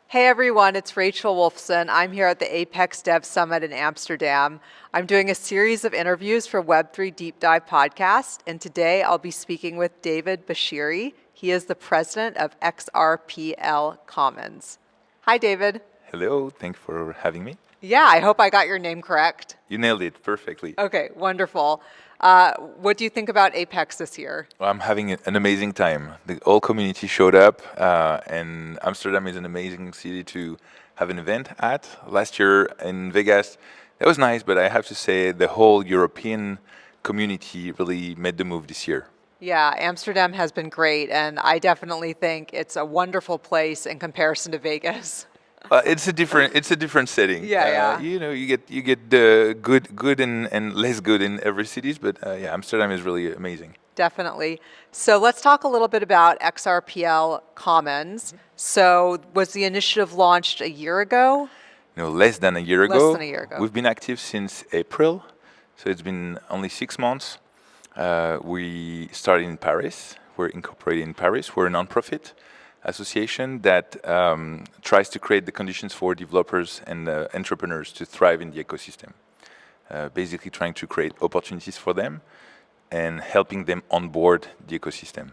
Hey everyone, it's Rachel Wolfson. I'm here at the Apex Dev Summit in Amsterdam. I'm doing a series of interviews for Web3 Deep Dive podcast, and today I'll be speaking with David Bchiri. He is the president of XRPL Commons. Hi, David. Hello, thanks for having me. Yeah, I hope I got your name correct. You nailed it perfectly. Okay, wonderful. What do you think about Apex this year? Well, I'm having an amazing time. The whole community showed up, and Amsterdam is an amazing city to have an event at. Last year in Vegas, that was nice, but I have to say the whole European community really made the move this year. Yeah, Amsterdam has been great, and I definitely think it's a wonderful place in comparison to Vegas. It's a different setting. Yeah, yeah. You get the good and less good in every cities, but yeah, Amsterdam is really amazing. Definitely. So let's talk a little bit about XRPL Commons. So was the initiative launched a year ago? Less than a year Less ago. than a year ago. We've been active since April, so it's been only 6 months. We started in Paris. We're incorporated in Paris. We're a nonprofit association that tries to create the conditions for developers and entrepreneurs to thrive in the ecosystem. Basically, trying to create opportunities for them and helping them onboard the ecosystem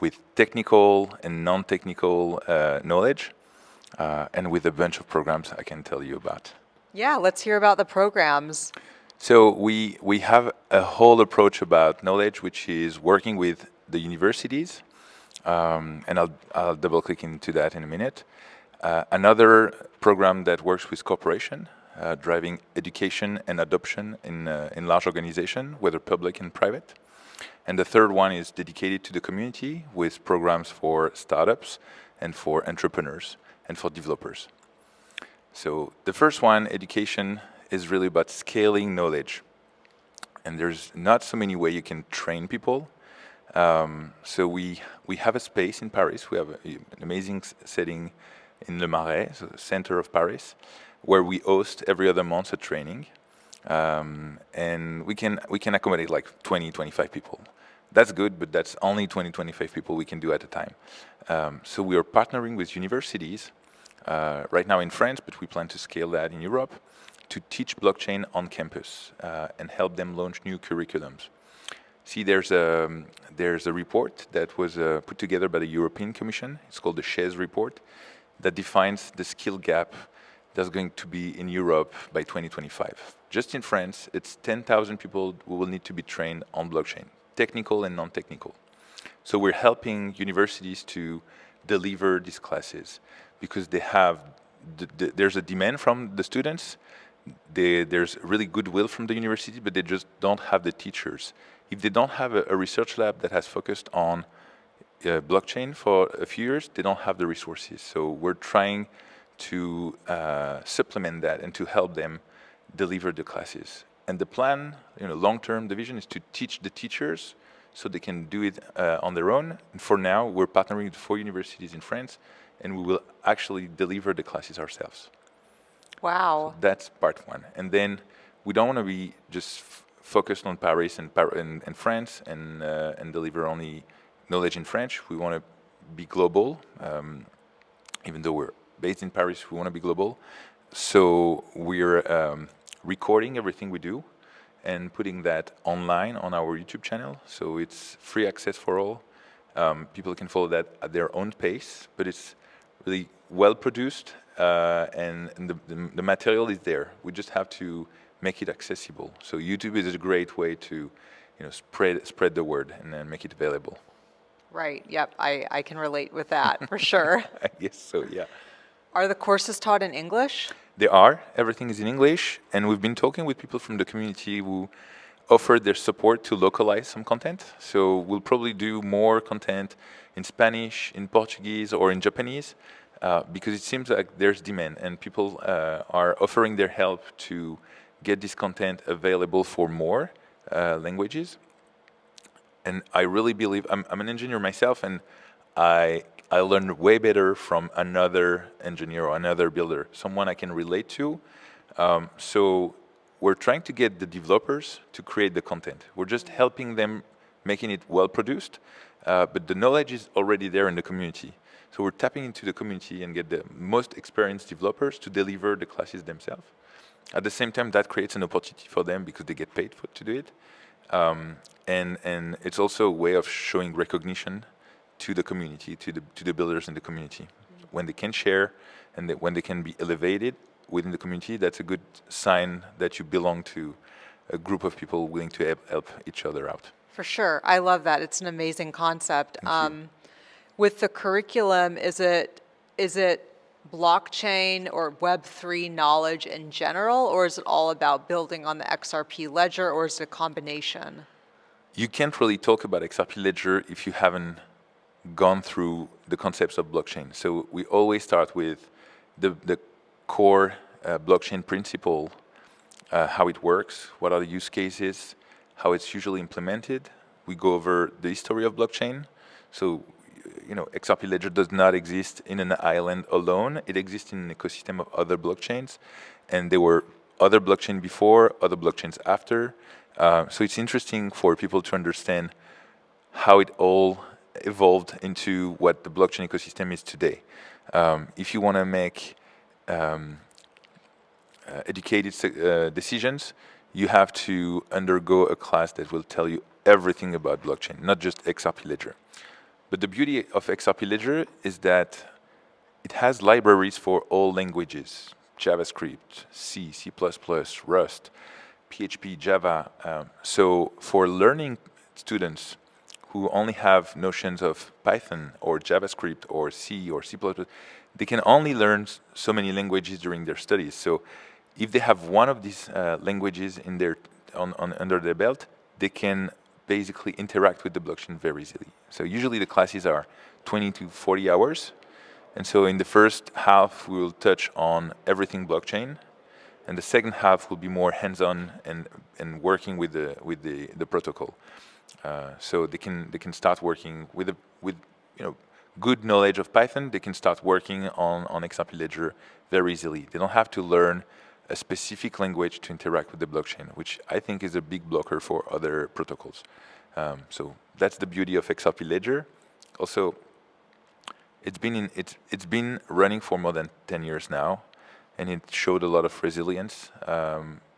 with technical and non-technical knowledge, and with a bunch of programs I can tell you about. Yeah, let's hear about the programs. So we have a whole approach about knowledge, which is working with the universities, and I'll double click into that in a minute. Another program that works with corporation, driving education and adoption in large organization, whether public and private. And the third one is dedicated to the community with programs for startups and for entrepreneurs and for developers. So the first one, education, is really about scaling knowledge. And there's not so many ways you can train people. So we have a space in Paris. We have an amazing setting in Le Marais, so the center of Paris, where we host every other month a training. And we can accommodate like 20, 25 people. That's good, but that's only 20, 25 people we can do at a time. So we are partnering with universities right now in France, but we plan to scale that in Europe to teach blockchain on campus and help them launch new curriculums. See, there's a report that was put together by the European Commission. It's called the SHARES report that defines the skill gap that's going to be in Europe by 2025. Just in France, it's 10,000 people who will need to be trained on blockchain, technical and non-technical. So we're helping universities to deliver these classes because they have there's a demand from the students. There's really goodwill from the university, but they just don't have the teachers. If they don't have a research lab that has focused on blockchain for a few years, they don't have the resources. So we're trying to supplement that and to help them deliver the classes. And the plan, long-term, the vision is to teach the teachers so they can do it on their own. And for now, we're partnering with 4 universities in France, and we will actually deliver the classes ourselves. Wow. So that's part one. And then we don't want to be just focused on Paris and France and deliver only knowledge in French. We want to be global. Even though we're based in Paris, we want to be global. So we're recording everything we do and putting that online on our YouTube channel. So it's free access for all. People can follow that at their own pace, but it's really well produced, and the material is there. We just have to make it accessible. So YouTube is a great way to spread the word and then make it available. Right, yep, I can relate with that for sure. I guess so, yeah. Are the courses taught in English? They are. Everything is in English, and we've been talking with people from the community who offered their support to localize some content. So we'll probably do more content in Spanish, in Portuguese, or in Japanese, because it seems like there's demand, and people are offering their help to get this content available for more languages. And I really believe, I'm an engineer myself, and I learned way better from another engineer or another builder, someone I can relate to. So we're trying to get the developers to create the content. We're just helping them making it well produced, but the knowledge is already there in the community. So we're tapping into the community and get the most experienced developers to deliver the classes themselves. At the same time, that creates an opportunity for them because they get paid to do it. And it's also a way of showing recognition to the community, to the builders in the community. When they can share and when they can be elevated within the community, that's a good sign that you belong to a group of people willing to help each other out. For sure. I love that. It's an amazing concept. Thank you. With the curriculum, is it blockchain or Web3 knowledge in general, or is it all about building on the XRP ledger, or is it a combination? You can't really talk about XRP Ledger if you haven't gone through the concepts of blockchain. So we always start with the core blockchain principle, how it works, what are the use cases, how it's usually implemented. We go over the history of blockchain. So, XRP Ledger does not exist in an island alone. It exists in an ecosystem of other blockchains, and there were other blockchains before, other blockchains after. So it's interesting for people to understand how it all evolved into what the blockchain ecosystem is today. If you want to make educated decisions, you have to undergo a class that will tell you everything about blockchain, not just XRP Ledger. But the beauty of XRP Ledger is that it has libraries for all languages: JavaScript, C, C++, Rust, PHP, Java. So for learning students who only have notions of Python or JavaScript or C or C++, they can only learn so many languages during their studies. So if they have one of these languages in their under their belt, they can basically interact with the blockchain very easily. So usually the classes are 20 to 40 hours. And so in the first half, we will touch on everything blockchain. And the second half will be more hands-on and working with the protocol. So they can start working with good knowledge of Python. They can start working on XRP Ledger very easily. They don't have to learn a specific language to interact with the blockchain, which I think is a big blocker for other protocols. So that's the beauty of XRP Ledger. Also, it's been running for more than 10 years now, and it showed a lot of resilience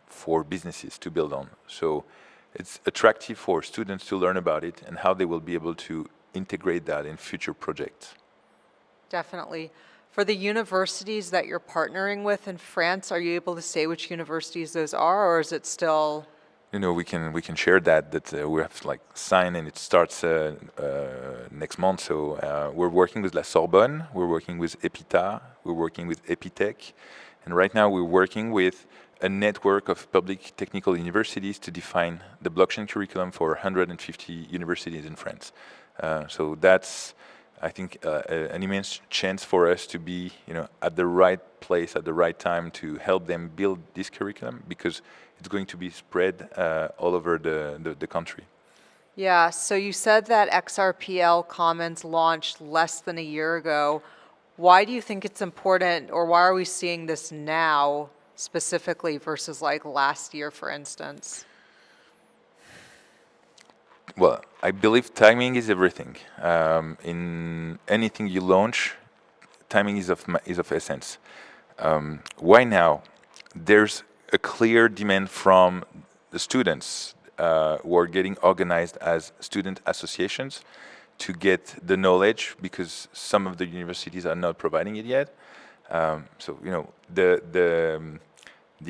for businesses to build on. So it's attractive for students to learn about it and how they will be able to integrate that in future projects. Definitely. For the universities that you're partnering with in France, are you able to say which universities those are, or is it still? We can share that we have signed, and it starts next month. So we're working with La Sorbonne, we're working with EPITA, we're working with Epitech, and right now we're working with a network of public technical universities to define the blockchain curriculum for 150 universities in France. So that's, I think, an immense chance for us to be, at the right place at the right time to help them build this curriculum, because it's going to be spread all over the country. Yeah, so you said that XRPL Commons launched less than a year ago. Why do you think it's important, or why are we seeing this now specifically versus last year, for instance? Well, I believe timing is everything. In anything you launch, timing is of essence. Why now? There's a clear demand from the students who are getting organized as student associations to get the knowledge, because some of the universities are not providing it yet. So the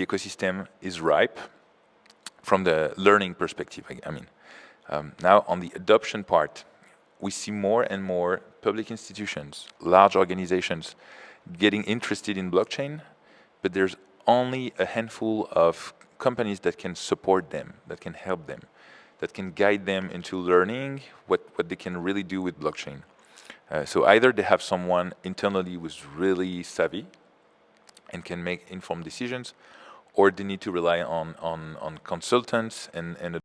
ecosystem is ripe from the learning perspective. I mean, now on the adoption part, we see more and more public institutions, large organizations getting interested in blockchain, but there's only a handful of companies that can support them, that can help them, that can guide them into learning what they can really do with blockchain. So either they have someone internally who's really savvy and can make informed decisions, or they need to rely on consultants and